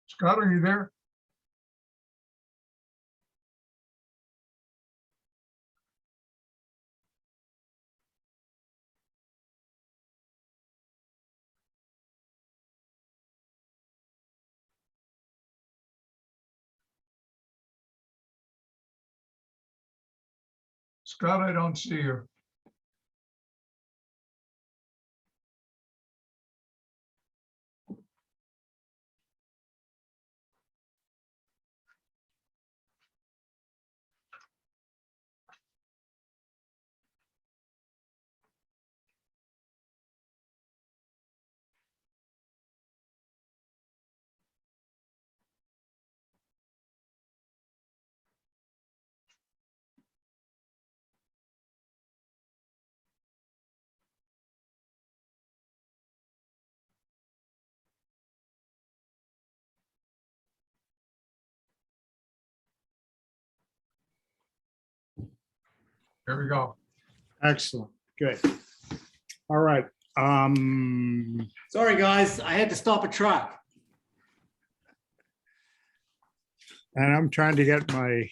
Scott, are you there? Scott, I don't see you. Here we go. Excellent, good. All right. Sorry, guys, I had to stop a truck. And I'm trying to get my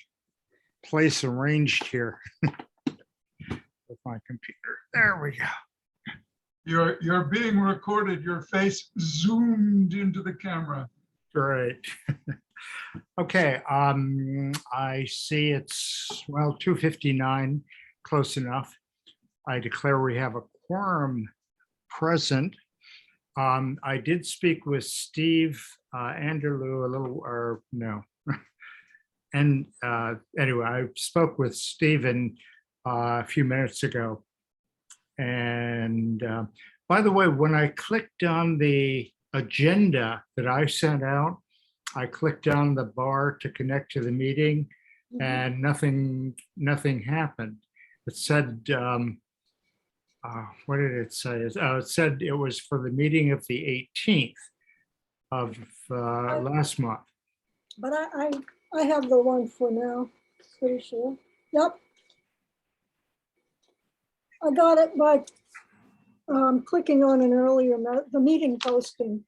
place arranged here with my computer. There we go. You're being recorded. Your face zoomed into the camera. Great. Okay, I see it's, well, 2:59, close enough. I declare we have a quorum present. I did speak with Steve Anderlew a little, or no. And anyway, I spoke with Stephen a few minutes ago. And by the way, when I clicked on the agenda that I sent out, I clicked on the bar to connect to the meeting, and nothing happened. It said, what did it say? It said it was for the meeting of the 18th of last month. But I have the one for now, pretty sure. Yep. I got it by clicking on an earlier, the meeting posting.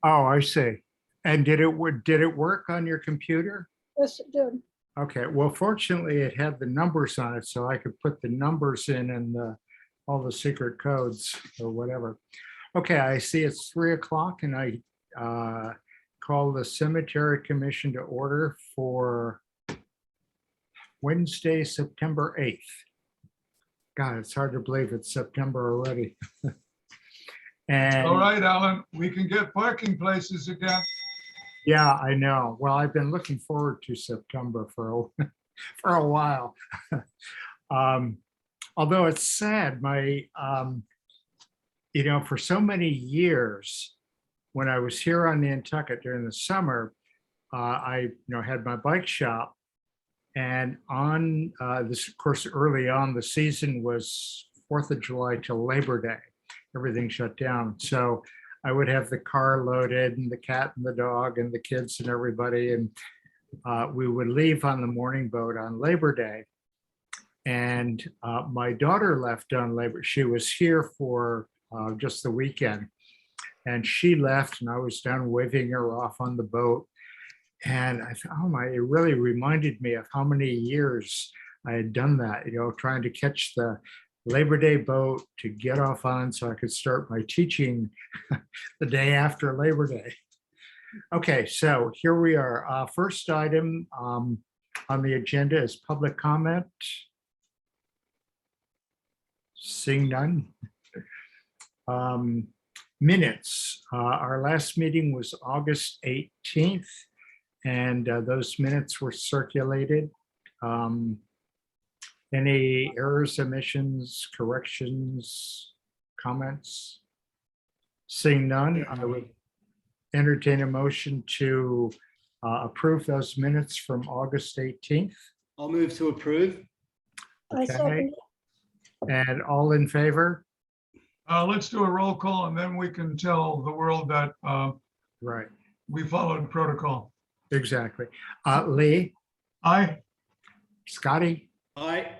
Oh, I see. And did it work on your computer? Yes, it did. Okay, well, fortunately, it had the numbers on it, so I could put the numbers in and all the secret codes or whatever. Okay, I see it's 3 o'clock, and I call the Cemetery Commission to order for Wednesday, September 8th. God, it's hard to believe it's September already. And All right, Alan, we can get parking places again. yeah, I know. Well, I've been looking forward to September for a while. Although it's sad, my, for so many years, when I was here on Nantucket during the summer, I had my bike shop, and on this, of course, early on, the season was 4th of July till Labor Day. Everything shut down. So I would have the car loaded and the cat and the dog and the kids and everybody. And we would leave on the morning boat on Labor Day. And my daughter left on Labor. She was here for just the weekend. And she left, and I was down waving her off on the boat. And I thought, oh my, it really reminded me of how many years I had done that, trying to catch the Labor Day boat to get off on so I could start my teaching the day after Labor Day. Okay, so here we are. First item on the agenda is public comment. Seeing none. Minutes. Our last meeting was August 18th, and those minutes were circulated. Any errors, omissions, corrections, comments? Seeing none, I would entertain a motion to approve those minutes from August 18th. I'll move to approve. I Okay. second. And all in favor? Let's do a roll call and then we can tell the world that Right, we followed protocol. exactly. Lee, Aye. Scotty, Aye.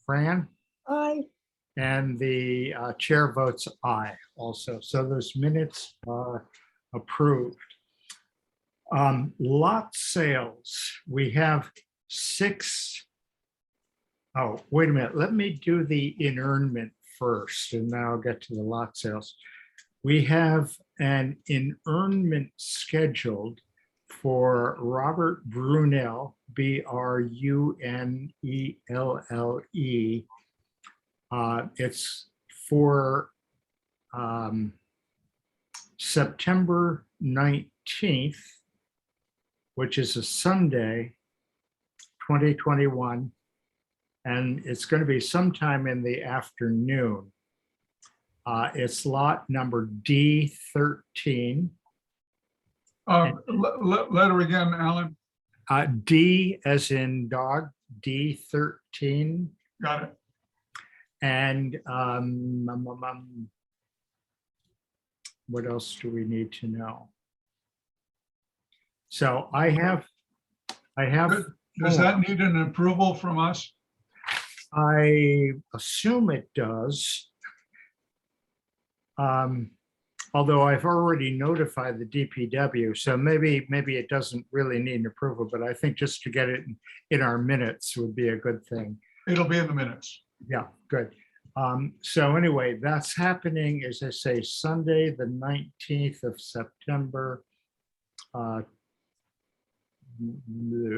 Fran, Aye. and the chair votes aye also. So those minutes are approved. Lot sales, we have 6. Oh, wait a minute. Let me do the inurnment first, and then I'll get to the lot sales. We have an inurnment scheduled for Robert Brunel, Brunelle. It's for September 19th, which is a Sunday, 2021. And it's going to be sometime in the afternoon. It's lot number D13. Letter again, Alan. D as in dog, D13. Got it. And what else do we need to know? So I have. Does that need an approval from us? I assume it does. Although I've already notified the DPW, so maybe it doesn't really need an approval, but I think just to get it in our minutes would be a good thing. It'll be in the minutes. Yeah, good. So anyway, that's happening, as I say, Sunday, the 19th of September,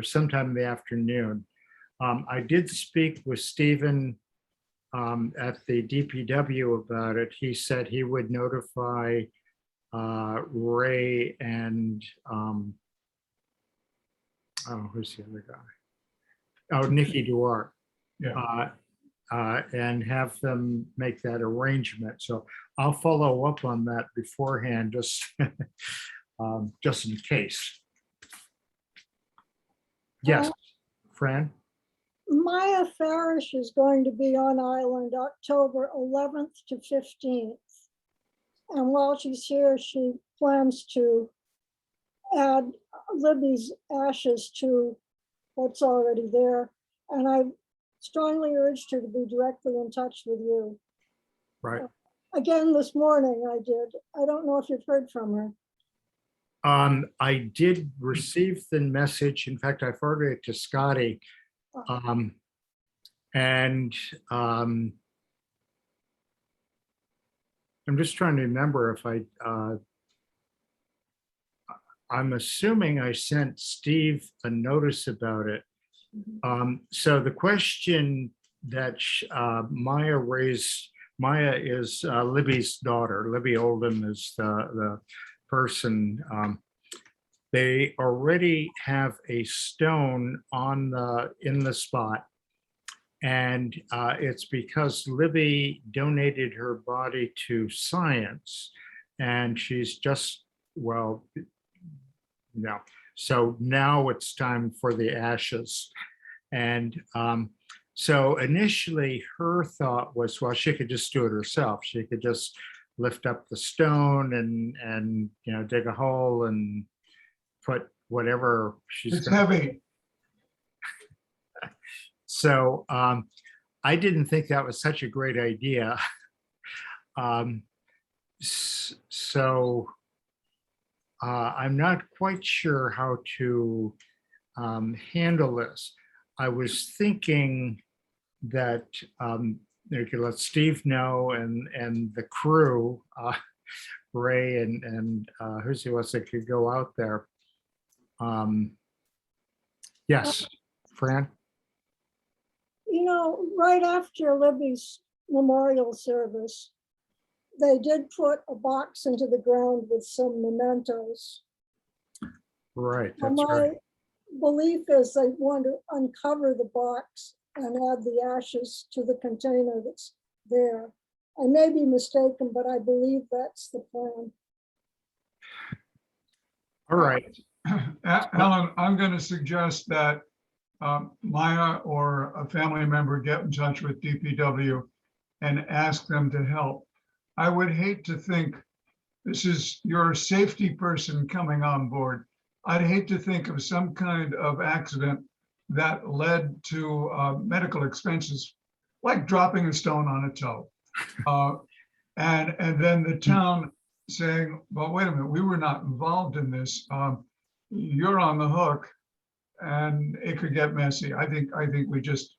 sometime in the afternoon. I did speak with Stephen at the DPW about it. He said he would notify Ray and who's the other guy? Oh, Nikki Duarte. Yeah. And have them make that arrangement. So I'll follow up on that beforehand, just just in case. Yes, Fran? Maya Farish is going to be on island October 11th to 15th. And while she's here, she plans to add Libby's ashes to what's already there. And I strongly urged her to be directly in touch with you. Right. Again, this morning I did. I don't know if you've heard from her. I did receive the message. In fact, I forwarded it to Scotty. And I'm just trying to remember if I'm assuming I sent Steve a notice about it. So the question that Maya raised, Maya is Libby's daughter. Libby Oldham is the person. They already have a stone in the spot. And it's because Libby donated her body to science, and she's just, well, no. So now it's time for the ashes. And so initially her thought was, well, she could just do it herself. She could just lift up the stone and dig a hole and put whatever she's It's heavy. So I didn't think that was such a great idea. So I'm not quite sure how to handle this. I was thinking that you could let Steve know and the crew, Ray and who's who else that could go out there. Yes, Fran? Right after Libby's memorial service, they did put a box into the ground with some mementos. Right, And that's my right. belief is they want to uncover the box and add the ashes to the container that's there. I may be mistaken, but I believe that's the plan. All right. Alan, I'm going to suggest that Maya or a family member get in touch with DPW and ask them to help. I would hate to think, this is your safety person coming on board. I'd hate to think of some kind of accident that led to medical expenses, like dropping a stone on a toe. And then the town saying, well, wait a minute, we were not involved in this. You're on the hook, and it could get messy. I think we just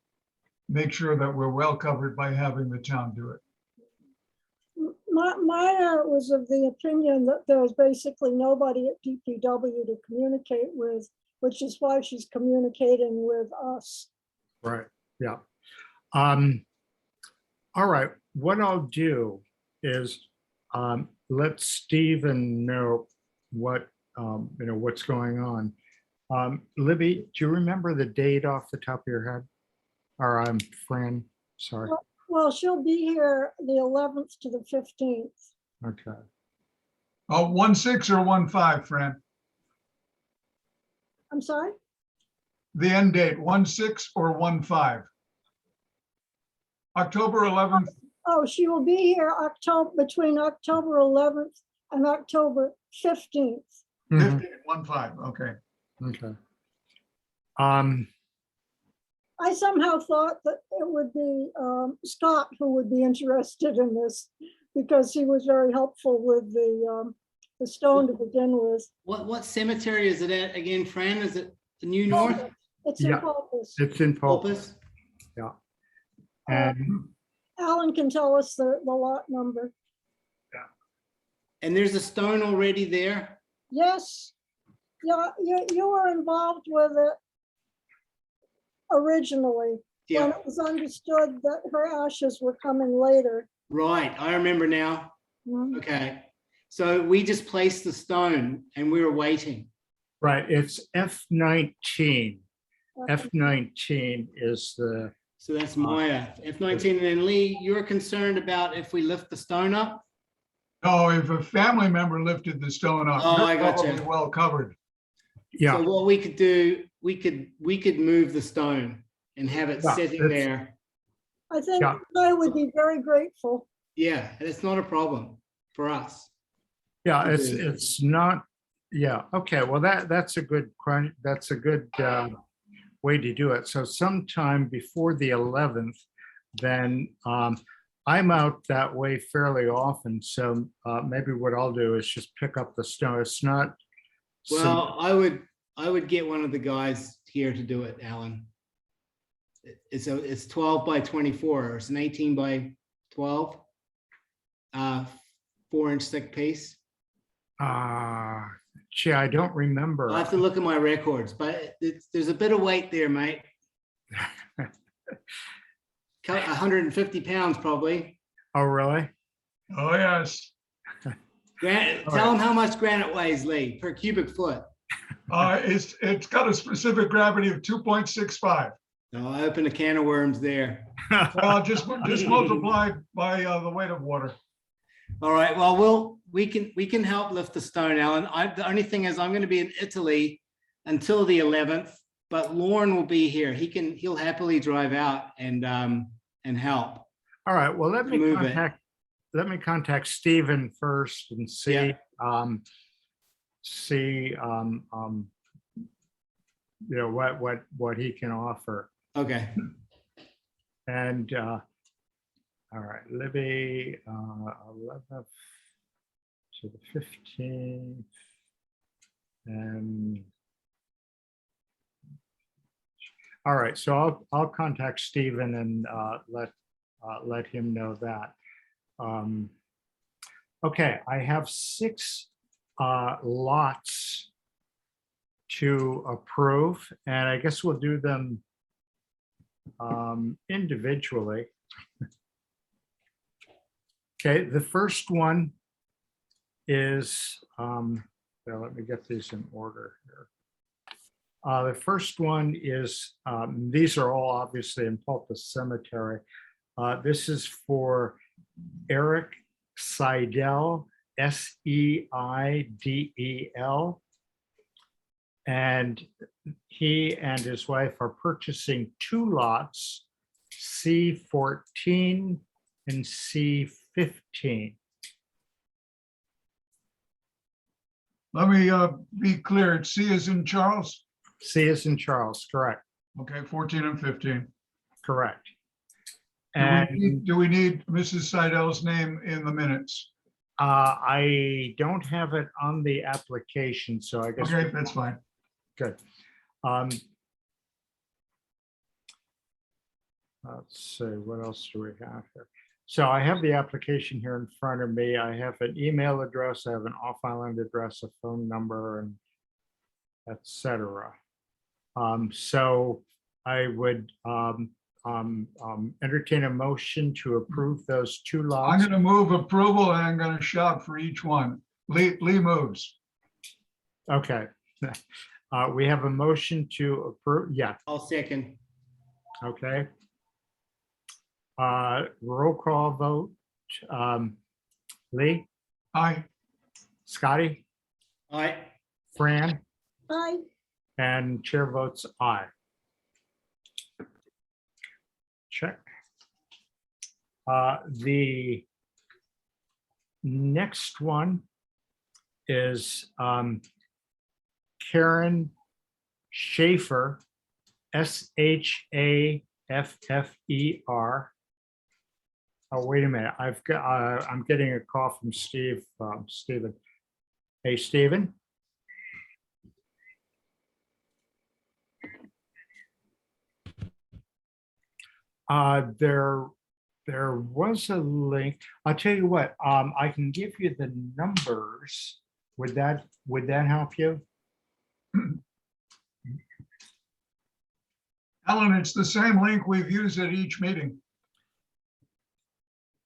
make sure that we're well covered by having the town do it. Maya was of the opinion that there was basically nobody at DPW to communicate with, which is why she's communicating with us. Right, yeah. All right, what I'll do is let Stephen know what, what's going on. Libby, do you remember the date off the top of your head? Or Fran, sorry. Well, she'll be here the 11th to the 15th. Okay. 1/6 or 1/5, Fran? I'm sorry? The end date, 1/6 or 1/5? October 11th. Oh, she will be here between October 11th and October 15th. 1/5, okay. Okay. I somehow thought that it would be Scott who would be interested in this because he was very helpful with the stone to begin with. What cemetery is it at again, Fran? Is it the New North? It's in Yeah. Pulpus. It's in Pulpus. Pulpus? Yeah. And Alan can tell us the lot number. And there's a stone already there? Yes, yeah, you were involved with it originally, when Yeah, it was understood that her ashes were coming later. right. I remember now. Mhm. Okay. So we just placed the stone and we were waiting. right, it's F19. F19 is the, So that's Maya. F19. And then Lee, you're concerned about if we lift the stone up? No, if a family member lifted the stone up, Oh, I you're gotcha. probably well covered. yeah, So what we could do, we could move the stone and have it Yeah, sitting that's- there. I think Yeah. I would be very grateful. Yeah, it's not a problem for us. yeah, Okay. it's not, yeah, okay, well, that's a good, that's a good way to do it. So sometime before the 11th, then I'm out that way fairly often. So maybe what I'll do is just pick up the stone. It's not. Well, I would get one of the guys here to do it, Alan. It's 12 by 24, or it's an 18 by 12, 4-inch thick piece. Gee, I don't remember. I'll have to look at my records, but there's a bit of weight there, mate. 150 pounds probably. Oh, really? Oh, yes. Tell them how much granite weighs, Lee, per cubic foot. It's got a specific gravity of 2.65. No, I opened a can of worms there. Well, just multiplied by the weight of water. All right, well, we can help lift the stone, Alan. The only thing is I'm going to be in Italy until the 11th, but Lauren will be here. He'll happily drive out and help. All right, well, let me Move it. contact Stephen first and see, Yeah. what he can offer. Okay. And all right, Libby, 11th to the 15th. And all right, so I'll contact Stephen and let him know that. Okay, I have 6 lots to approve, and I guess we'll do them individually. Okay, the first one is, let me get these in order here. The first one is, these are all obviously in Pulpus Cemetery. This is for Eric Seidel, Seidel. And he and his wife are purchasing 2 lots, C14 and C15. Let me be clear. C is in Charles. C is in Charles, correct, Okay, 14 and 15. correct. Do we And need- do we need Mrs. Seidel's name in the minutes? I don't have it on the application, so I guess. Okay, that's fine. Good. Um, Let's see, what else do we have here? So I have the application here in front of me. I have an email address, I have an off-island address, a phone number, and et cetera. So I would entertain a motion to approve those 2 I'm lots. going to move approval and I'm going to shout for each one. Lee moves. Okay. We have a motion to approve, yeah, I'll second. okay. Roll call vote. Lee, Aye. Scotty, All right. Fran, Aye. and chair votes aye. Check. The next one is Karen Schaefer, Schaeffer. Oh, wait a minute. I've got, I'm getting a call from Steve, Stephen. Hey, Stephen. There was a link. I'll tell you what, I can give you the numbers. Would that help you? Alan, it's the same link we've used at each meeting.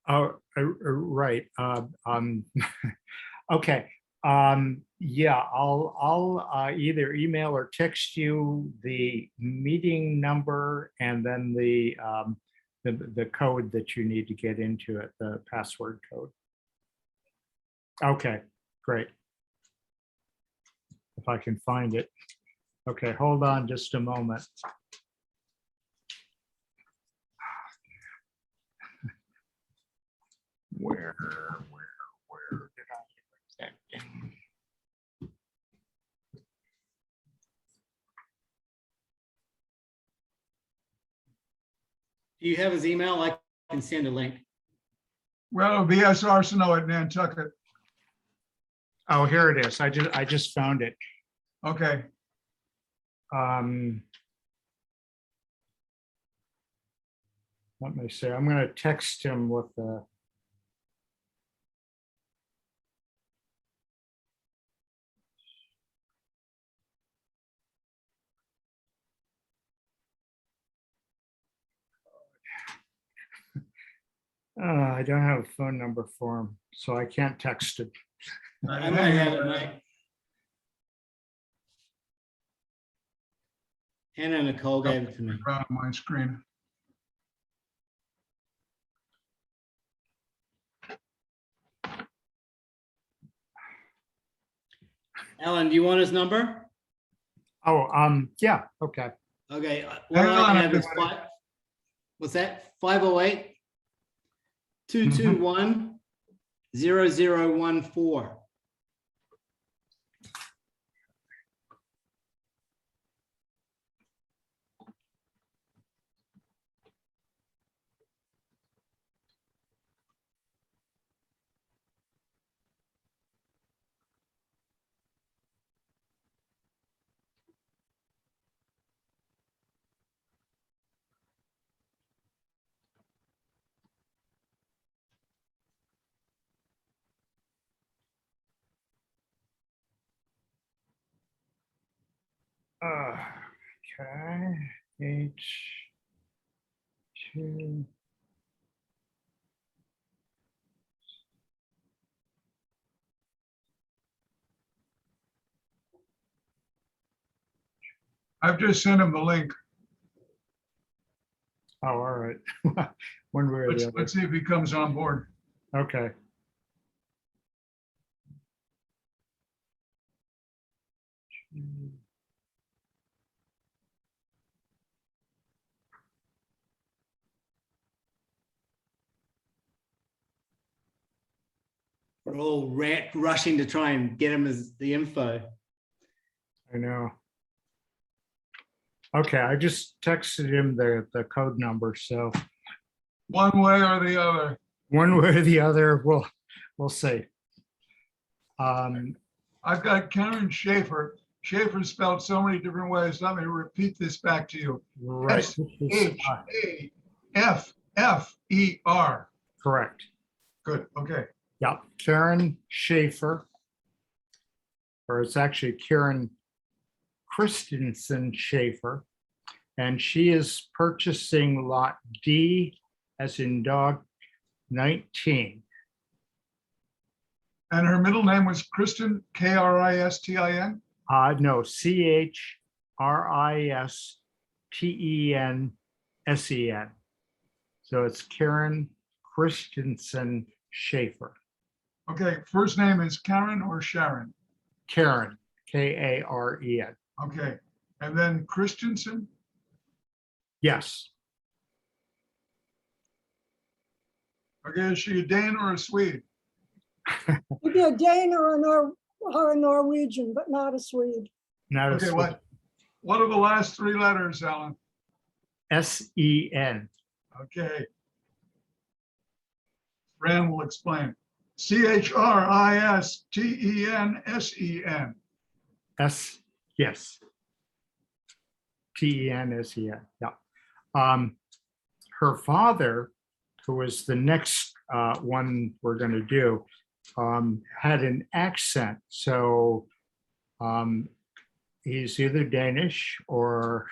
Oh, right. Okay. Yeah, I'll either email or text you the meeting number and then the code that you need to get into it, the password code. Okay, great. If I can find it. Okay, hold on just a moment. Where did I put that in? Do you have his email? I can send a link. Well, it'll be Arsenault at Nantucket. Oh, here it is. I just found it. Okay, Let me see. I'm going to text him with the. I don't have a phone number for him, so I can't text it. I might have it, mate. Hannah Nicole gave it to me. on my screen. Alan, do you want his number? Oh, yeah, okay. Okay. What Hang on, I have is everybody. what's that? 508-221-0014. Okay, H2. I've just sent him the link. Oh, all right. One way or the other. Let's see if he comes on board. Okay. We're all rushing to try and get him as the info. I know. Okay, I just texted him the code number, so One way or the other. one way or the other, we'll see. I've got Karen Schaefer. Schaefer spelled so many different ways. Let me repeat this back to you. Right. Schaefer. Correct. Good, okay. Yeah, Karen Schaefer. Or it's actually Karen Christensen Schaefer. And she is purchasing lot D as in dog 19. And her middle name was Kristen, Kristin? No, CHRISTENSEN. So it's Karen Christensen Schaefer. Okay, first name is Karen or Sharon? Karen, Karen. Okay, and then Christensen? Yes, Okay, is she a Dane or a Swede? Maybe a Dane or a Norwegian, but not a Swede. not a Okay, Swede. what are the last three letters, Alan? SEN. Okay. Fran will explain. CHRISTENSEN. Yes. TENSEN, yeah. Her father, who was the next one we're going to do, had an accent. So he's either Danish or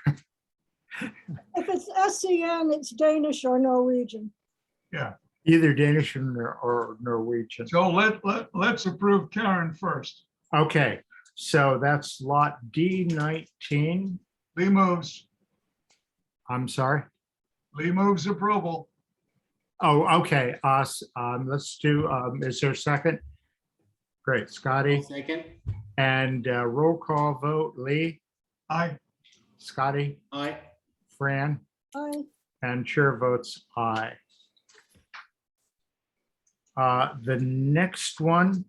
If it's SEN, it's Danish or Norwegian. Yeah, either Danish or Norwegian. so let's approve Karen first. Okay, so that's lot D19. Lee moves. I'm sorry. Lee moves approval. Oh, okay. Let's do, is there a second? Great, Scotty. Second. And roll call vote, Lee, Aye. Scotty, Aye. Fran, Aye. and chair votes aye. The next one,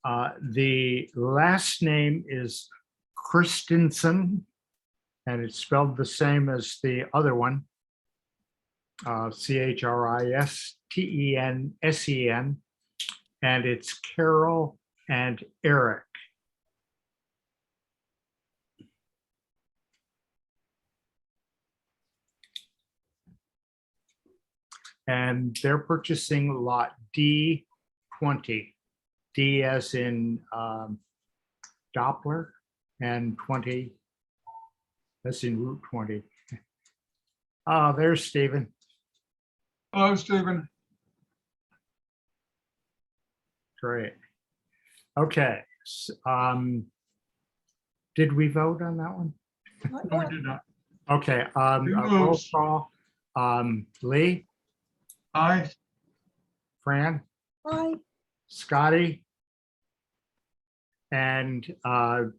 the last name is Christensen, and it's spelled the same as the other one. CHRISTENSEN, and it's Carol and Eric. And they're purchasing lot D20. D as in Doppler, and 20 as in Route 20. Oh, there's Stephen. Hello, Stephen. Great. Okay. Did we vote on that one? Not No, we yet. did not. Okay. Who Roll moves? call. Lee, Aye. Fran, Aye. Scotty, and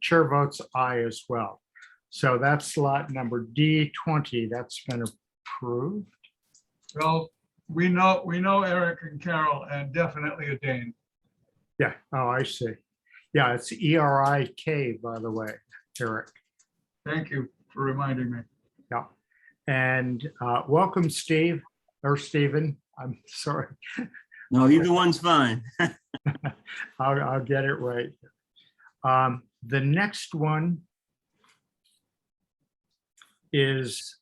chair votes aye as well. So that's slot number D20. That's been approved. Well, we know Eric and Carol, and definitely a Dane. Yeah. Oh, I see. Yeah, it's ERIK, by the way, Eric. Thank you for reminding me. Yeah. And welcome, Steve, or Stephen. I'm sorry. No, either one's fine. I'll get it right. The next one is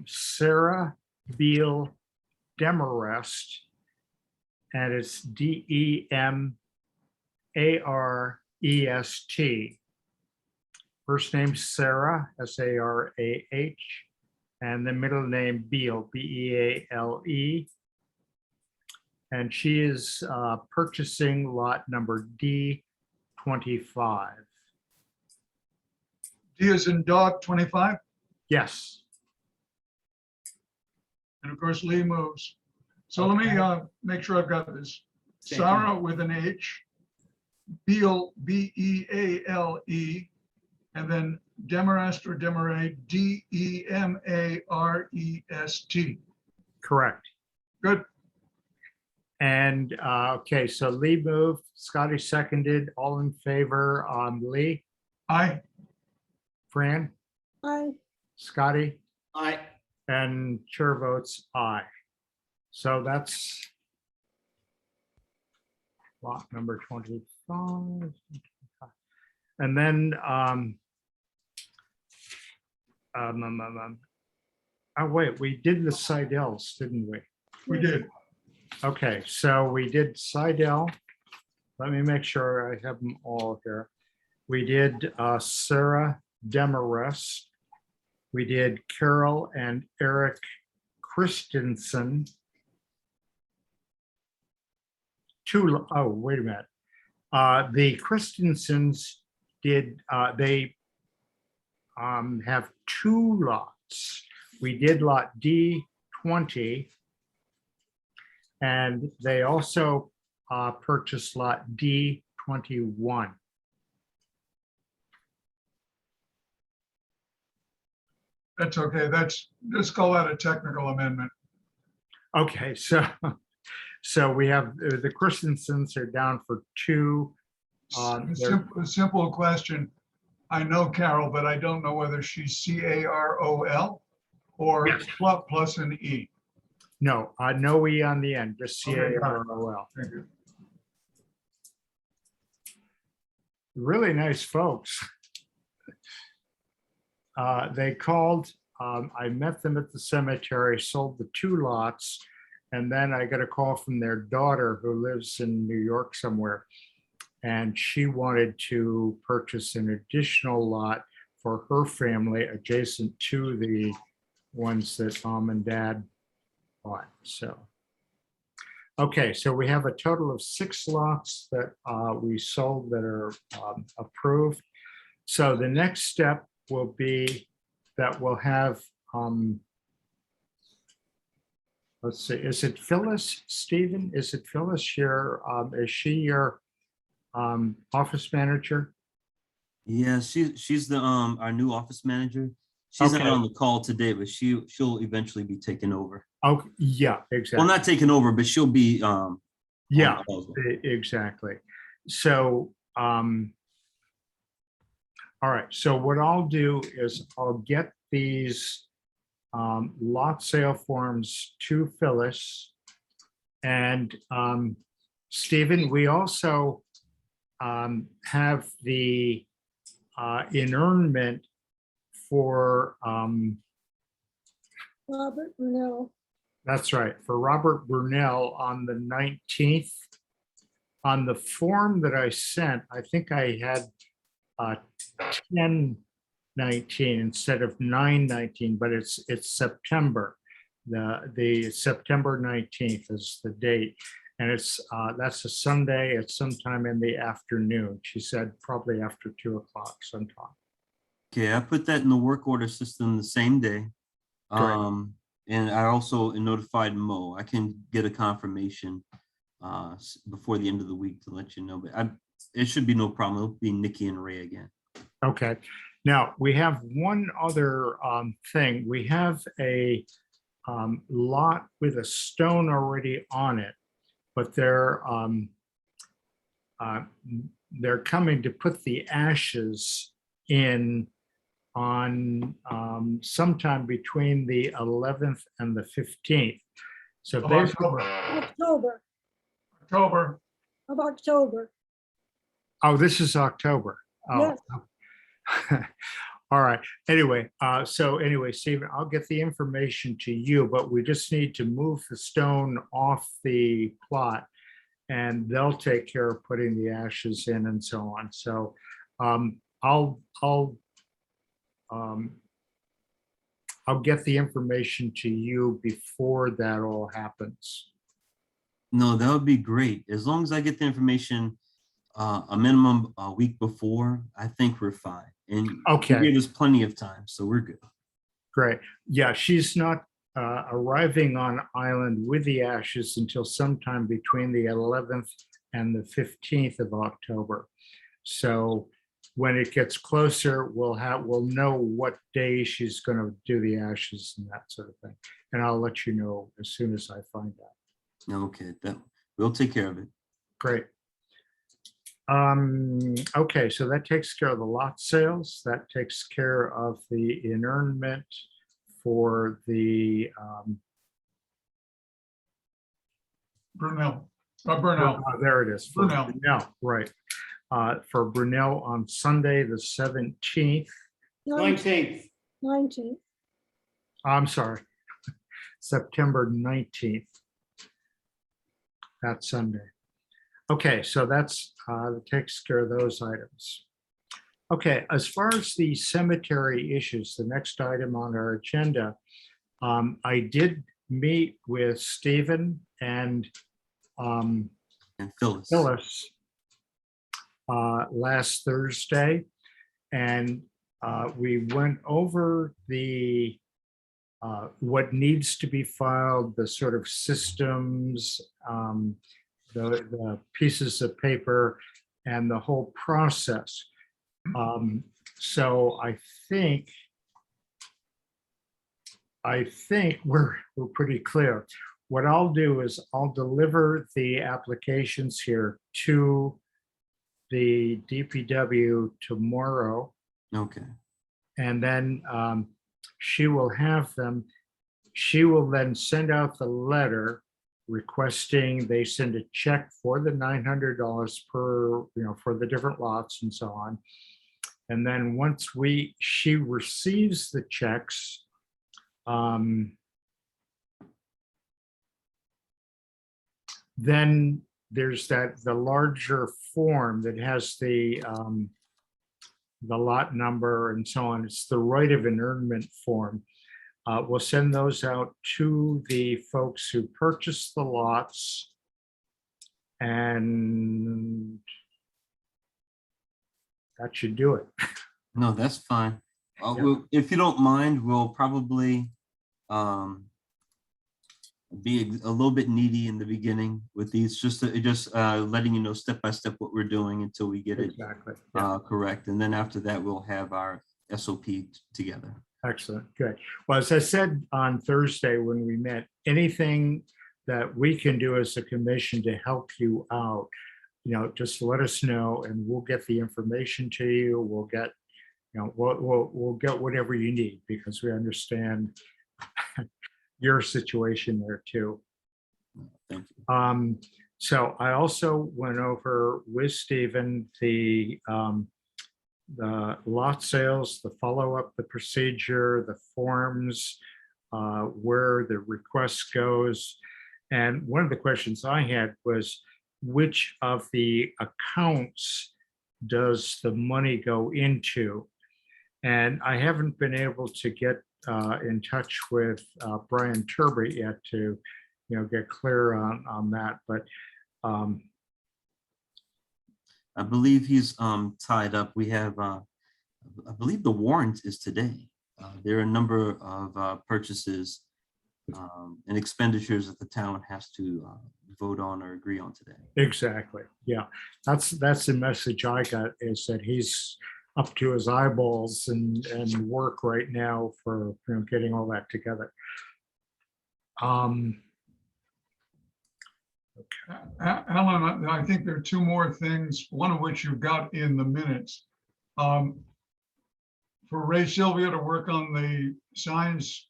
Sarah Beal Demarest, and it's DEMAREST. First name Sarah, SARAH, and the middle name Beal, BEALE. And she is purchasing lot number D25. D is in dog 25, Yes. and of course Lee moves. So let me make sure I've got this. Second. Sarah with an H, Beal, BEALE, and then Demarest or Demarest, DEMAREST. Correct. Good. And, okay, so Lee moved, Scotty seconded, all in favor, Lee, Aye. Fran, I, Scotty, I, and chair votes aye. So that's lot number 25. And then, oh, wait, we did the Sidels, didn't we? We did. Okay, so we did Sidel. Let me make sure I have them all here. We did Sarah Demarest. We did Carol and Eric Christensen. Oh, wait a minute. The Christensens did, they have 2 lots. We did lot D20. And they also purchased lot D21. That's okay. Just call that a technical amendment. Okay, so we have the Christensens are down for 2. A simple question. I know Carol, but I don't know whether she's CAROL or Yes. plus an E. No, no E on the end, just Okay, got it. CAROL. Thank you. Really nice folks. They called, I met them at the cemetery, sold the 2 lots. And then I got a call from their daughter who lives in New York somewhere. And she wanted to purchase an additional lot for her family adjacent to the ones that mom and dad bought. So, okay, so we have a total of 6 lots that we sold that are approved. So the next step will be that we'll have, let's see, is it Phyllis, Stephen? Is it Phyllis your, is she your office manager? Yeah, she's the our new office manager. She's Okay. not on the call today, but she'll eventually be taking over. Oh, yeah, Well, exactly. not taking over, but she'll be Yeah, on calls. exactly. So, all right, so what I'll do is I'll get these lot sale forms to Phyllis. And Stephen, we also have the inurnment for, Robert Brunel. that's right, for Robert Brunel on the 19th. On the form that I sent, I think I had 10/19 instead of 9/19, but it's September. The September 19th is the date. And it's that's a Sunday. It's sometime in the afternoon. She said probably after 2 o'clock sometime. Okay, I put that in the work order system the same day. Great. And I also notified Mo. I can get a confirmation before the end of the week to let you know, but it should be no problem. It'll be Nikki and Ray again. Okay. Now we have one other thing. We have a lot with a stone already on it, but they're coming to put the ashes in on sometime between the 11th and the 15th. So Of basically, October. October, of October. oh, this is October. Oh. Yes. All right. Anyway, Stephen, I'll get the information to you, but we just need to move the stone off the plot and they'll take care of putting the ashes in and so on. So I'll get the information to you before that all happens. No, that would be great. As long as I get the information a minimum a week before, I think we're fine. And Okay. there's plenty of time, so we're good. Great. Yeah, she's not arriving on island with the ashes until sometime between the 11th and the 15th of October. So when it gets closer, we'll know what day she's going to do the ashes and that sort of thing. And I'll let you know as soon as I find out. Okay, we'll take care of it. Great. Okay, so that takes care of the lot sales. That takes care of the inurnment for the Brunel, Burnell. there it is. for Brunel. Brunel, right. For Brunel on Sunday, the 17th. 19th. 19th. I'm sorry, September 19th. That Sunday. Okay, so that takes care of those items. Okay, as far as the cemetery issues, the next item on our agenda, I did meet with Stephen and And Phyllis. Phyllis last Thursday, and we went over the what needs to be filed, the sort of systems, the pieces of paper, and the whole process. So I think we're pretty clear. What I'll do is I'll deliver the applications here to the DPW tomorrow, Okay, and then she will have them. She will then send out the letter requesting they send a check for the $900 per, for the different lots and so on. And then once she receives the checks, then there's the larger form that has the lot number and so on. It's the right of inurnment form. We'll send those out to the folks who purchased the lots. And that should do it. no, that's fine. Yeah. If you don't mind, we'll probably be a little bit needy in the beginning with these, just letting you know step by step what we're doing until we get it Exactly. correct. And then after that, we'll have our SOP together. Excellent, good. Well, as I said on Thursday when we met, anything that we can do as a commission to help you out, just let us know and we'll get the information to you. We'll get, we'll get whatever you need because we understand your situation there too. Thank you. So I also went over with Stephen the lot sales, the follow-up, the procedure, the forms, where the request goes. And one of the questions I had was, which of the accounts does the money go into? And I haven't been able to get in touch with Brian Turbot yet to, get clear on that. But I believe he's tied up. We have, I believe the warrant is today. There are a number of purchases and expenditures that the town has to vote on or agree on today. exactly, yeah, that's the message I got, is that he's up to his eyeballs and work right now for getting all that together. Alan, I think there are two more things, one of which you got in the minutes. For Ray Sylvia to work on the signs,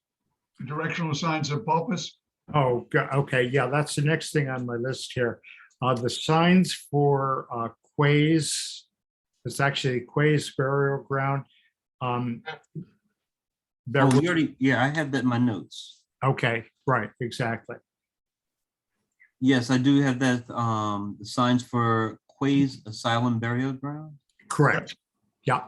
directional signs at Pulpus. Oh, okay, yeah, that's the next thing on my list here. The signs for Quays, it's actually Quays burial ground. Oh, we already, yeah, I have that in my notes. Okay, right, exactly. Yes, I do have that, the signs for Quays Asylum burial ground. Correct. Yeah.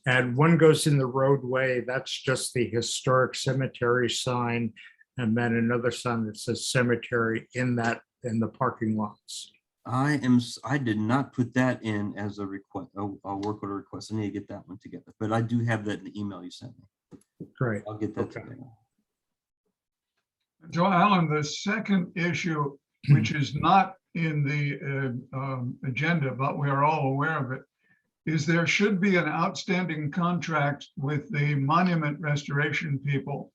And one goes in the roadway. That's just the historic cemetery sign. And then another sign that says cemetery in the parking lots. I did not put that in as a request, a work order request. I need to get that one together, but I do have that in the email you sent me. Great. I'll get that Okay. together. Joe Allen, the second issue, which is not in the agenda, but we are all aware of it, is there should be an outstanding contract with the monument restoration people,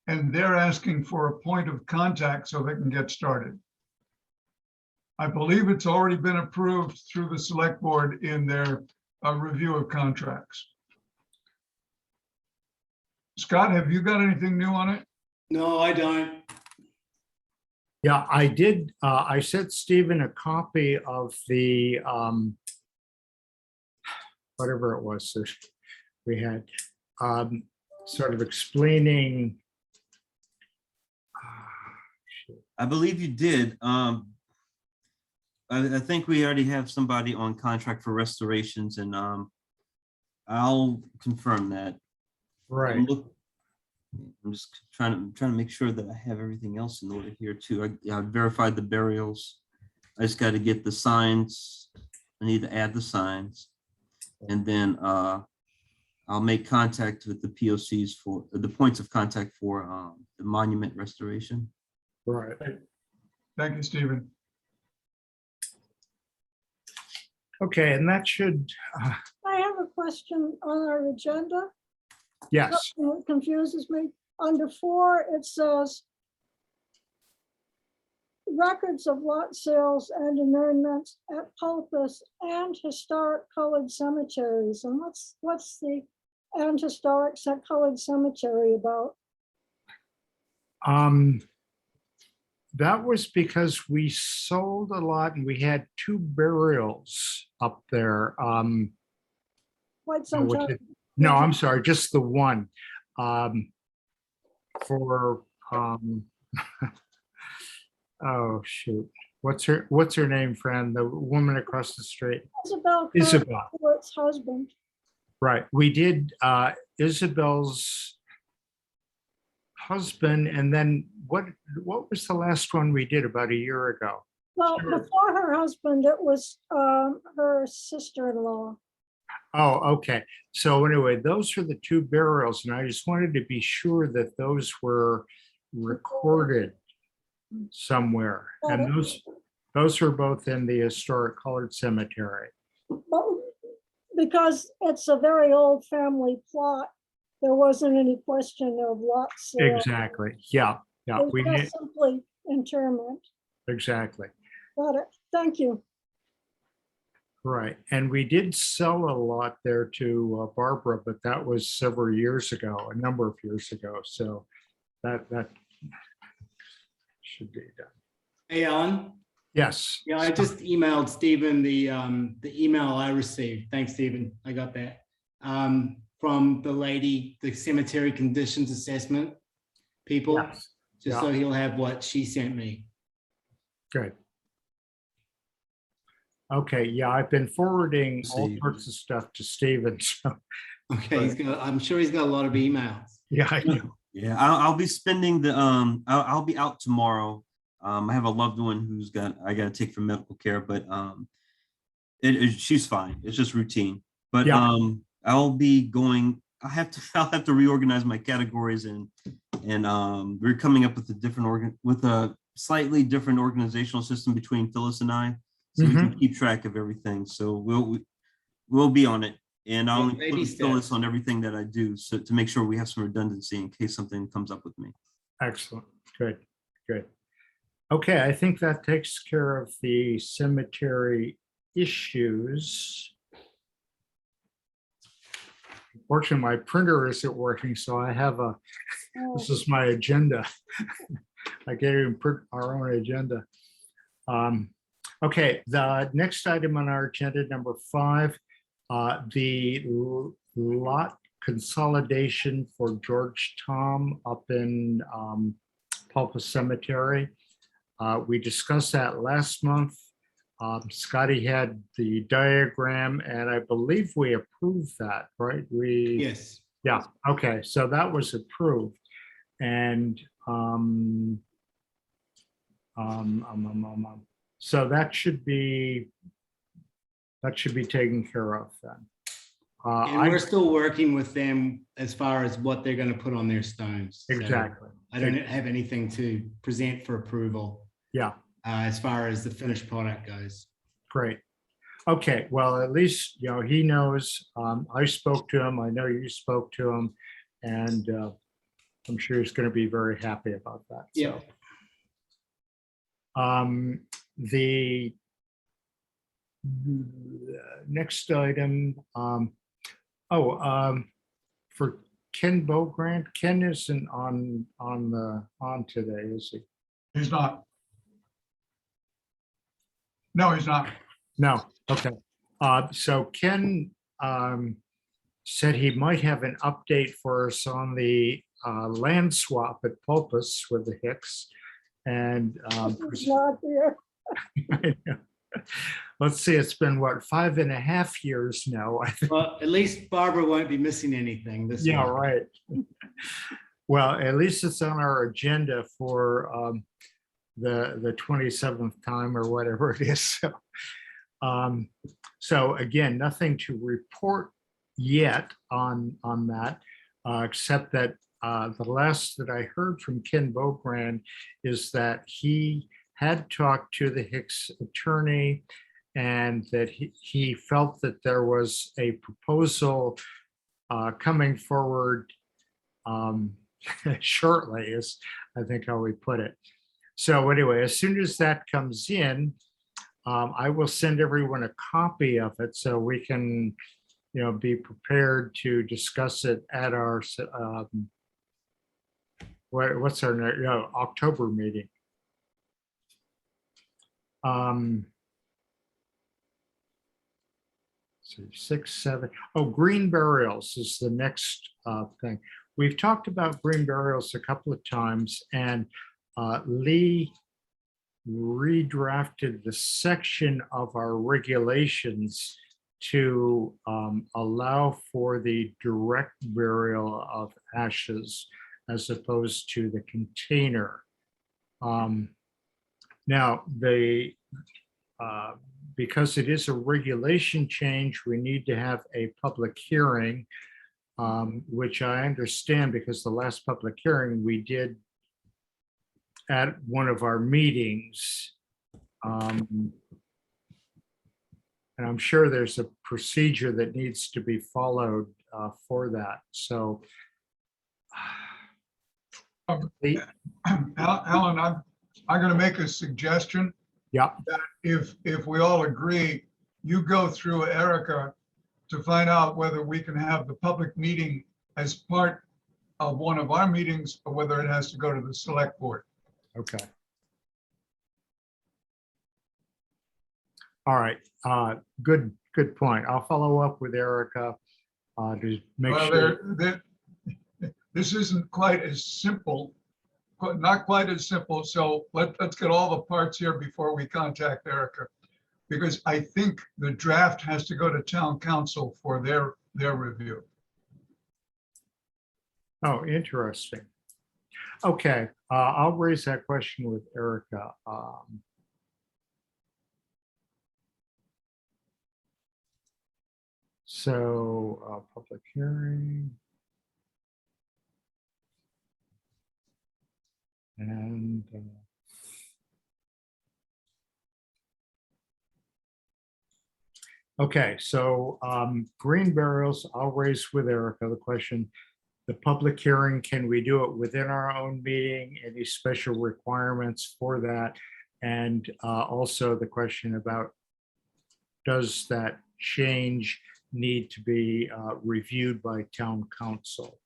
and they're asking for a point of contact so they can get started. I believe it's already been approved through the select board in their review of contracts. Scott, have you got anything new on it? No, I don't. Yeah, I did. I sent Stephen a copy of the whatever it was that we had, sort of explaining. I believe you did. I think we already have somebody on contract for restorations, and I'll confirm that. Right. I'm just trying to make sure that I have everything else in order here too. I verified the burials. I just got to get the signs. I need to add the signs, and then I'll make contact with the POCs for the points of contact for the monument restoration. Right. Thank you, Stephen. Okay, and that should, I have a question on our agenda. yes, It confuses me. Under 4, it says records of lot sales and amendments at Pulpus and historic colored cemeteries. And what's the and historic colored cemetery about? that was because we sold a lot and we had 2 burials up there. Quite some which time. is- No, I'm sorry, just the one. For oh shoot, what's her name, friend? The woman across the street. Isabel. Kurt's husband. Right. We did Isabel's husband, and then what was the last one we did about a year ago? Well, Sure. before her husband, it was her sister-in-law. Oh, okay. So anyway, those are the 2 burials, and I just wanted to be sure that those were recorded somewhere. And those are both in the historic colored cemetery. But because it's a very old family plot, there wasn't any question of lot sale. Exactly. Yeah. Yeah. It was We just did simply interment. exactly. Got it. Thank you. Right. And we did sell a lot there to Barbara, but that was several years ago, a number of years ago. So that should be done. Hey, Alan. Yes. Yeah, I just emailed Stephen the email I received. Thanks, Stephen. I got that. From the lady, the cemetery conditions assessment people, Yes. just so he'll have what she sent me. Good. Okay. Yeah, I've been forwarding all See. sorts of stuff to Stephen. So Okay, I'm sure he's got a lot of emails. yeah, I do. Yeah, I'll be spending the I'll be out tomorrow. I have a loved one I got to take for medical care, but she's fine. It's just routine. But Yeah. I'll be going. I'll have to reorganize my categories, and we're coming up with a slightly different organizational system between Phyllis and I, so we can keep track of everything. So we'll be on it, and I'll Baby include steps. Phyllis on everything that I do, so to make sure we have some redundancy in case something comes up with me. Excellent. Good. Good. Okay, I think that takes care of the cemetery issues. Unfortunately, my printer isn't working, so I have this is my agenda. I can't even print our own agenda. Okay, the next item on our agenda, number 5, the lot consolidation for George Tom up in Pulpus Cemetery. We discussed that last month. Scotty had the diagram, and I believe we approved that, right? Yes. Yeah, okay, so that was approved. And so that should be taken care of then. And we're still working with them as far as what they're going to put on their stones. So Exactly. I don't have anything to present for approval Yeah, as far as the finished product goes. great. Okay, well, at least, he knows. I spoke to him. I know you spoke to him, and I'm sure he's going to be very happy about that. Yeah. So. The next item, for Ken Bogrant, Ken isn't on today, is he? He's not. No, he's not. No, okay. So Ken said he might have an update for us on the land swap at Pulpus with the Hicks. And He's not here. I know. Let's see, it's been what, 5.5 years now? I think. Well, at least Barbara won't be missing anything this Yeah, one. right. Well, at least it's on our agenda for the 27th time or whatever it is. So again, nothing to report yet on that, except that the last that I heard from Ken Bogrand is that he had talked to the Hicks attorney and that he felt that there was a proposal coming forward shortly, is I think how we put it. So anyway, as soon as that comes in, I will send everyone a copy of it so we can, be prepared to discuss it at our what's our October meeting. So 6, 7. Oh, green burials is the next thing. We've talked about green burials a couple of times, and Lee redrafted the section of our regulations to allow for the direct burial of ashes as opposed to the container. Now, because it is a regulation change, we need to have a public hearing, which I understand because the last public hearing we did at one of our meetings. And I'm sure there's a procedure that needs to be followed for that. So, Alan, I'm going to make a suggestion. yeah, That if we all agree, you go through Erica to find out whether we can have the public meeting as part of one of our meetings or whether it has to go to the select board. okay. All right, good point. I'll follow up with Erica to make Well, sure. this isn't quite as simple, not quite as simple. So let's get all the parts here before we contact Erica, because I think the draft has to go to town council for their review. Oh, interesting. Okay, I'll raise that question with Erica. So, public hearing. And okay, so green burials, I'll raise with Erica the question. The public hearing, can we do it within our own meeting? Any special requirements for that? And also the question about, does that change need to be reviewed by town council?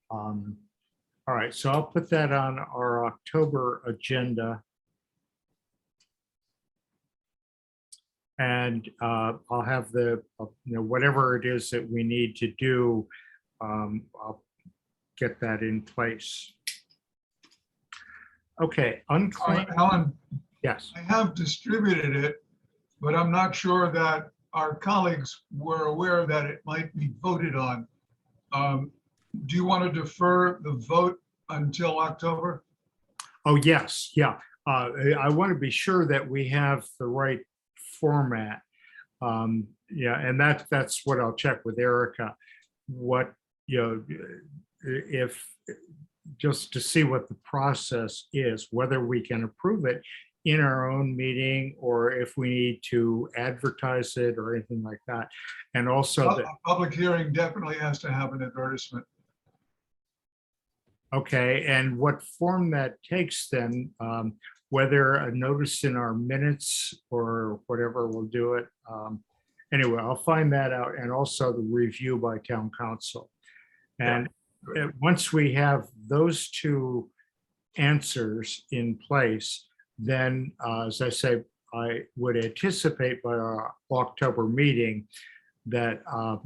All right, so I'll put that on our October agenda. And I'll have the, whatever it is that we need to do, I'll get that in place. Okay, unclaimed, Alan, yes. I have distributed it, but I'm not sure that our colleagues were aware that it might be voted on. Do you want to defer the vote until October? Oh, yes, yeah. I want to be sure that we have the right format. Yeah, and that's what I'll check with Erica. What, if, just to see what the process is, whether we can approve it in our own meeting or if we need to advertise it or anything like that. And also, A public hearing definitely has to have an advertisement. okay, and what form that takes then, whether a notice in our minutes or whatever will do it. Anyway, I'll find that out, and also the review by town council. And once we have those two answers in place, then, as I say, I would anticipate by our October meeting that I'll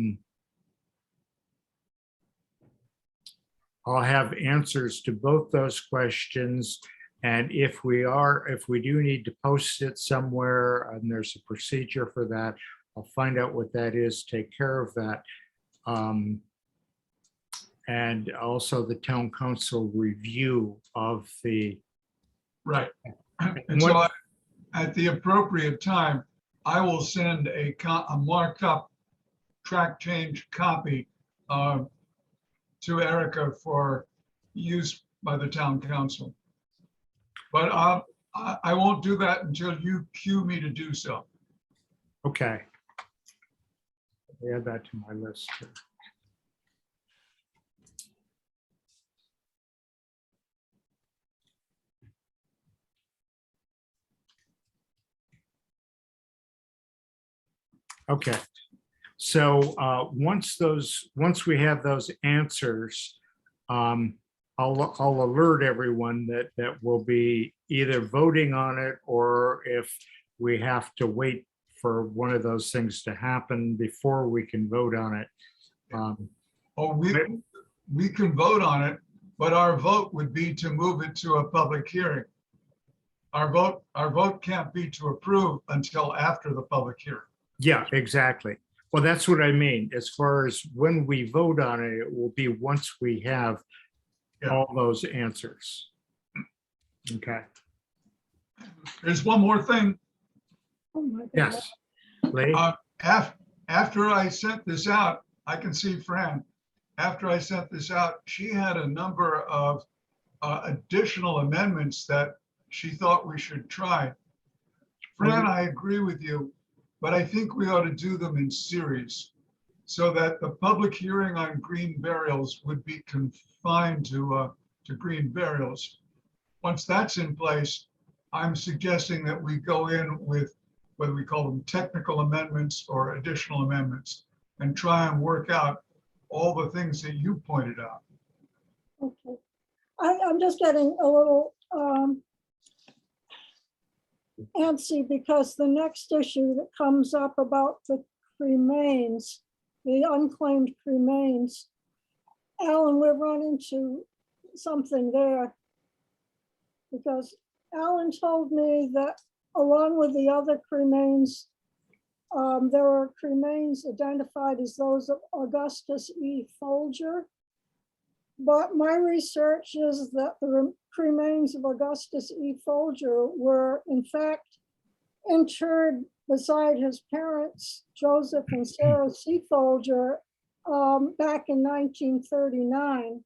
have answers to both those questions. And if we do need to post it somewhere, and there's a procedure for that, I'll find out what that is, take care of that. And also the town council review of the. Right. And so at the appropriate time, I will send a marked up track change copy to Erica for use by the town council. But I won't do that until you cue me to do so. Okay. Add that to my list too. Okay, so once we have those answers, I'll alert everyone that we'll be either voting on it, or if we have to wait for one of those things to happen before we can vote on it. We can vote on it, but our vote would be to move it to a public hearing. Our vote can't be to approve until after the public hearing. Yeah, exactly. Well, that's what I mean. As far as when we vote on it, it will be once we have all those answers. Okay. There's one more thing. Oh my God. Yes. Lee? After I sent this out, I can see Fran. After I sent this out, she had a number of additional amendments that she thought we should try. Fran, I agree with you, but I think we ought to do them in series so that the public hearing on green burials would be confined to green burials. Once that's in place, I'm suggesting that we go in with whether we call them technical amendments or additional amendments and try and work out all the things that you pointed out. Okay. I'm just getting a little antsy because the next issue that comes up about the cremains, the unclaimed cremains, Alan, we've run into something there because Alan told me that along with the other cremains, there are cremains identified as those of Augustus E. Folger. But my research is that the cremains of Augustus E. Folger were in fact interred beside his parents, Joseph and Sarah C. Folger, back in 1939.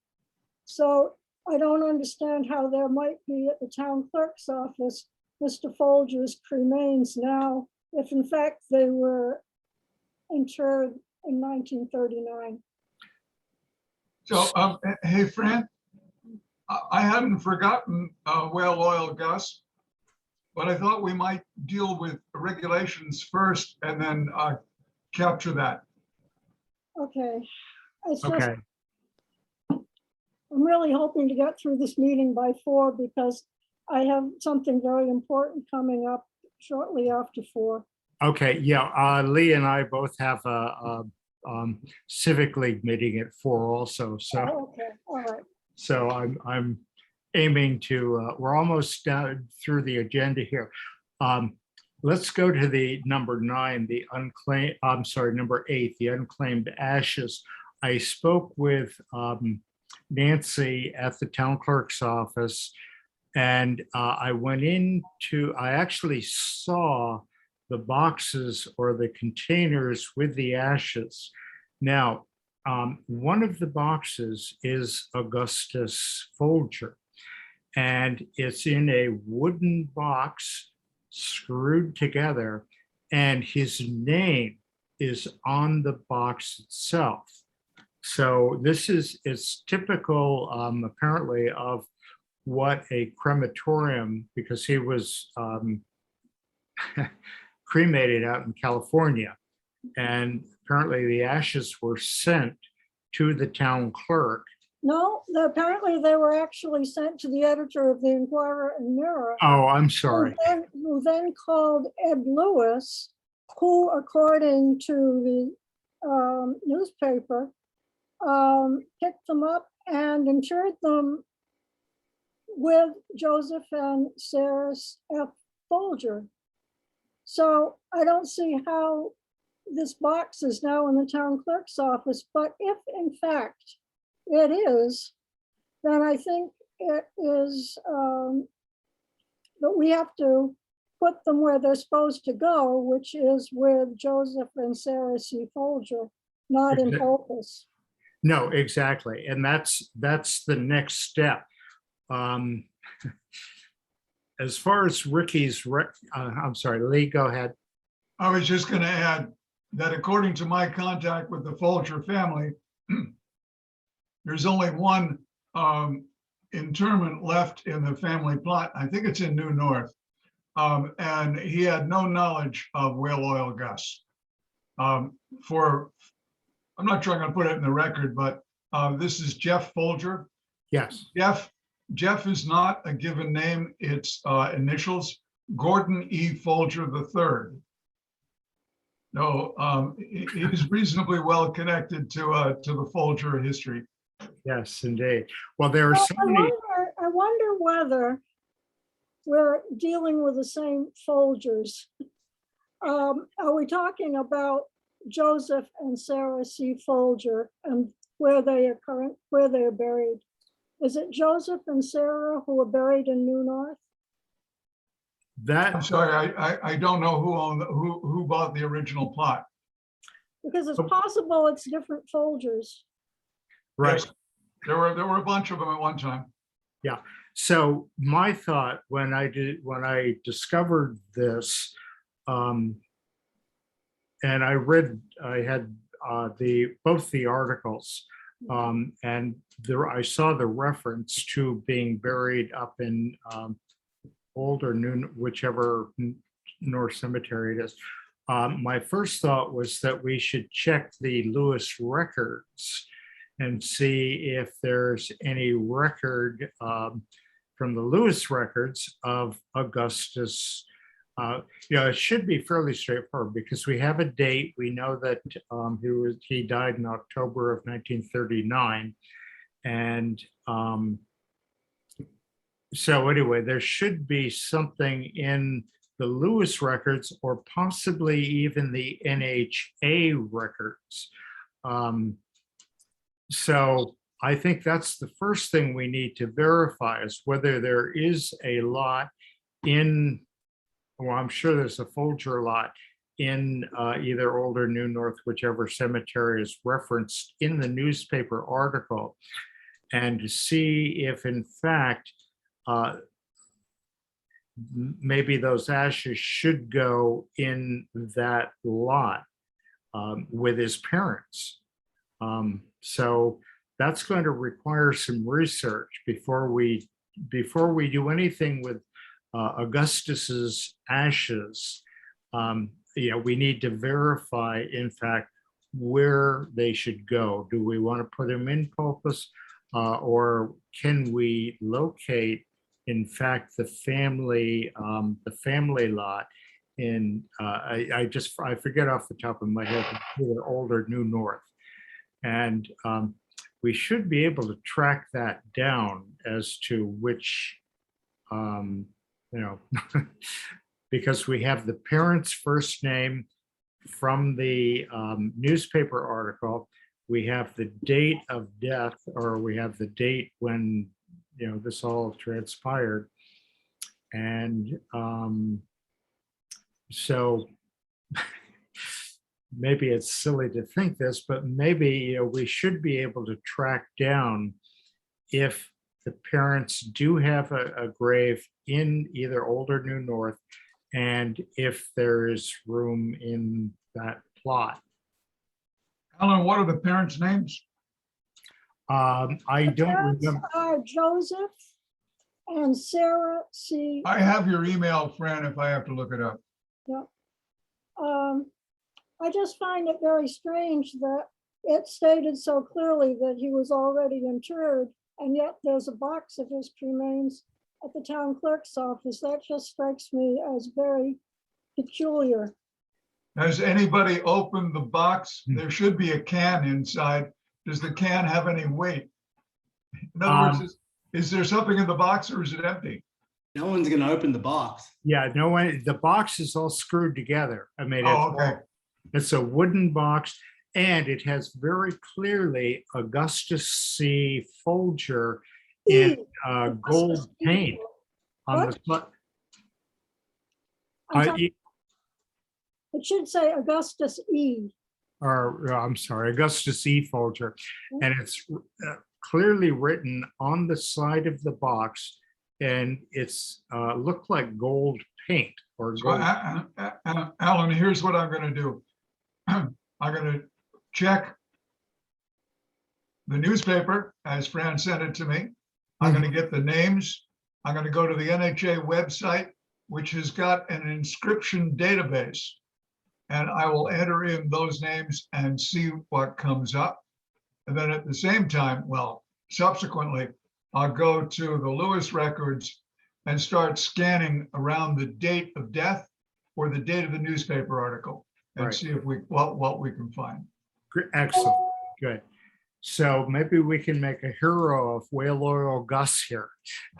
So I don't understand how there might be at the town clerk's office Mr. Folger's cremains now, if in fact they were interred in 1939. So, hey, Fran, I hadn't forgotten whale oil, Gus, but I thought we might deal with regulations first and then capture that. Okay. It's just, Okay. I'm really hoping to get through this meeting by 4 because I have something very important coming up shortly after 4. Okay, yeah, Lee and I both have a civic league meeting at 4 also, so. Oh, okay, all right. So I'm aiming to, we're almost down through the agenda here. Let's go to the number 9, the unclaimed, I'm sorry, number 8, the unclaimed ashes. I spoke with Nancy at the town clerk's office, and I went into, I actually saw the boxes or the containers with the ashes. Now, one of the boxes is Augustus Folger, and it's in a wooden box screwed together, and his name is on the box itself. So this is, it's typical apparently of what a crematorium, because he was cremated out in California. And apparently the ashes were sent to the town clerk. No, apparently they were actually sent to the editor of the Inquirer and Mirror. Oh, I'm sorry. Who then called Ed Lewis, who, according to the newspaper, picked them up and interred them with Joseph and Sarah F. Folger. So I don't see how this box is now in the town clerk's office, but if in fact it is, then I think it is that we have to put them where they're supposed to go, which is with Joseph and Sarah C. Folger, not in Hopeless. No, exactly. And that's the next step. As far as Ricky's, I'm sorry, Lee, go ahead. I was just going to add that according to my contact with the Folger family, there's only one interment left in the family plot. I think it's in New North. And he had no knowledge of whale oil gas. I'm not sure I'm going to put it in the record, but this is Jeff Folger. Yes. Jeff is not a given name, it's initials, Gordon E. Folger III. No, he's reasonably well connected to the Folger history. Yes, indeed. Well, there are so many. I wonder whether we're dealing with the same Folgers. Are we talking about Joseph and Sarah C. Folger and where they are buried? Is it Joseph and Sarah who are buried in New North? I'm sorry, I don't know who bought the original plot. Because it's possible it's different Folgers. Right. Yes, there were a bunch of them at one time. Yeah. So my thought when I discovered this, and I had both the articles, and I saw the reference to being buried up in Old or New, whichever North Cemetery it is. My first thought was that we should check the Lewis records and see if there's any record from the Lewis records of Augustus. It should be fairly straightforward because we have a date. We know that he died in October of 1939. And so anyway, there should be something in the Lewis records or possibly even the NHA records. So I think that's the first thing we need to verify is whether there is a lot in, well, I'm sure there's a Folger lot in either Old or New North, whichever cemetery is referenced in the newspaper article, and to see if in fact, maybe those ashes should go in that lot with his parents. So that's going to require some research before we do anything with Augustus's ashes. We need to verify, in fact, where they should go. Do we want to put them in Pulpus, or can we locate, in fact, the family lot in I forget off the top of my head, either Old or New North, and we should be able to track that down as to which, because we have the parents' first name from the newspaper article, we have the date of death, or we have the date when this all transpired, and so maybe it's silly to think this, but maybe we should be able to track down if the parents do have a grave in either Old or New North, and if there is room in that plot. Alan, what are the parents' names? I don't remember. Joseph And Sarah C. I have your email, Fran, if I have to look it up. Yeah. I just find it very strange that it stated so clearly that he was already interred, and yet there's a box of his remains at the town clerk's office. That just strikes me as very peculiar. Has anybody opened the box? There should be a can inside. Does the can have any weight? In other words, is there something in the box or is it empty? No one's gonna open the box. Yeah, no one, the box is all screwed together. I mean, Oh, okay. it's a wooden box and it has very clearly Augustus C. Folger in gold paint on the front. I'm sorry, it should say Augustus E. Or I'm sorry, Augustus E. Folger. And it's clearly written on the side of the box, and it's looked like gold paint or So, gold. Alan, here's what I'm going to do. I'm going to check the newspaper as Fran sent it to me. I'm going to get the names. I'm going to go to the NHA website, which has got an inscription database. And I will enter in those names and see what comes up. And then at the same time, well, subsequently, I'll go to the Lewis records and start scanning around the date of death or the date of the newspaper article and Right. see if what we can find. Excellent, good. So maybe we can make a hero of Whale Oil Gus here.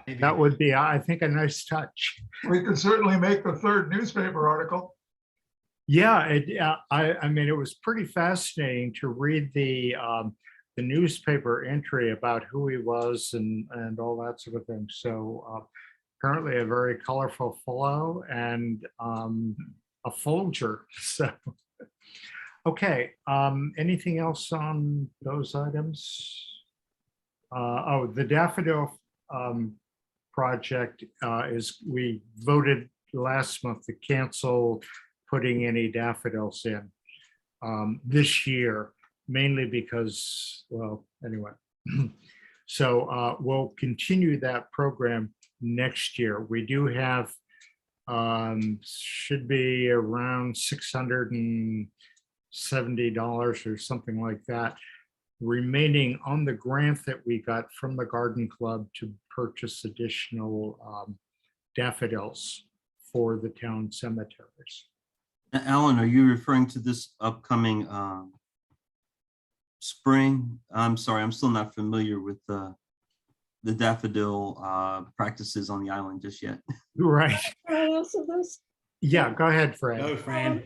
Maybe. That would be, I think, a nice touch. We could certainly make the third newspaper article. Yeah, I mean, it was pretty fascinating to read the newspaper entry about who he was and all that sort of thing. So apparently a very colorful fellow and a Folger. So, okay, anything else on those items? Oh, the daffodil project is, we voted last month to cancel putting any daffodils in this year, mainly because, well, anyway. So we'll continue that program next year. We do have, should be around $670 or something like that remaining on the grant that we got from the Garden Club to purchase additional daffodils for the town cemeteries. Alan, are you referring to this upcoming spring? I'm sorry, I'm still not familiar with the daffodil practices on the island just yet. Right. Can I answer this? Yeah, go ahead, Fred. Go, Fran.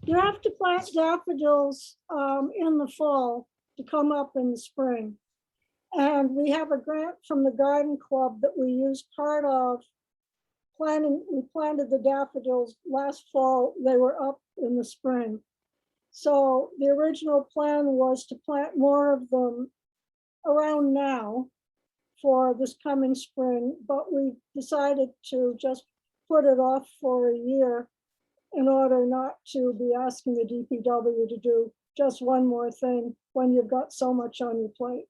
You have to plant daffodils in the fall to come up in the spring. And we have a grant from the Garden Club that we use part of planting. We planted the daffodils last fall. They were up in the spring. So the original plan was to plant more of them around now for this coming spring, but we decided to just put it off for a year in order not to be asking the DPW to do just one more thing when you've got so much on your plate.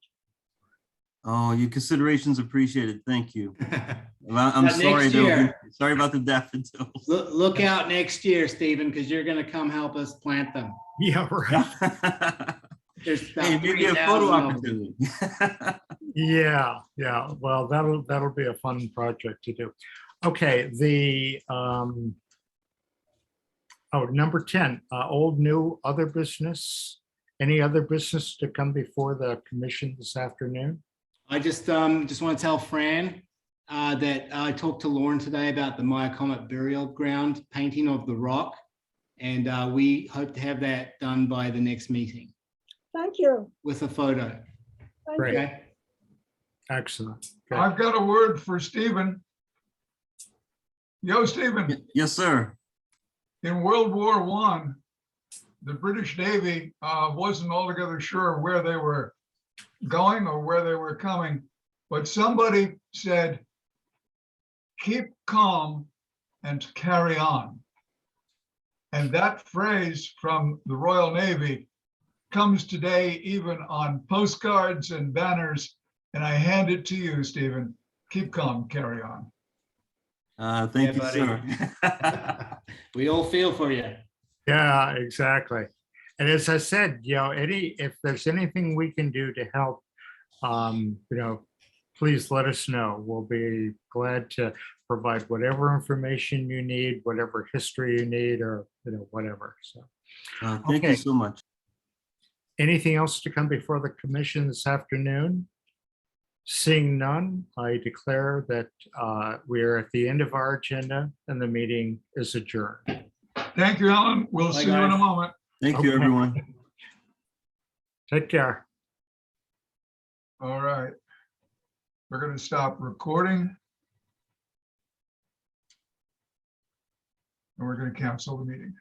Oh, your consideration's appreciated. Thank you. Well, I'm But sorry, next year. sorry about the daffodils. Look out next year, Stephen, because you're gonna come help us plant them. Yeah, right. There's about Hey, maybe a photo 3,000 of them. opportunity. Yeah, yeah. Well, that'll be a fun project to do. Okay, the number 10, old, new, other business. Any other business to come before the commission this afternoon? I just want to tell Fran that I talked to Lauren today about the Maya Comet burial ground painting of the rock. And we hope to have that done by the next meeting Thank you. with a photo. Thank Great. you. Okay. Excellent. Okay. I've got a word for Stephen. Yo, Stephen, Yes, sir. in World War I, the British Navy wasn't altogether sure where they were going or where they were coming, but somebody said, keep calm and carry on. And that phrase from the Royal Navy comes today even on postcards and banners. And I hand it to you, Stephen. keep calm, carry on. Thank you, buddy. sir. We all feel for you. Yeah, exactly. And as I said, if there's anything we can do to help, please let us know. We'll be glad to provide whatever information you need, whatever history you need, or, whatever. So, Thank you Okay. so much. anything else to come before the commission this afternoon? Seeing none, I declare that we are at the end of our agenda and the meeting is adjourned. Thank you, Ellen. We'll Bye, see you in a guys. moment. Thank you, Okay. everyone. Take care. All right. We're going to stop recording. And we're going to cancel the meeting.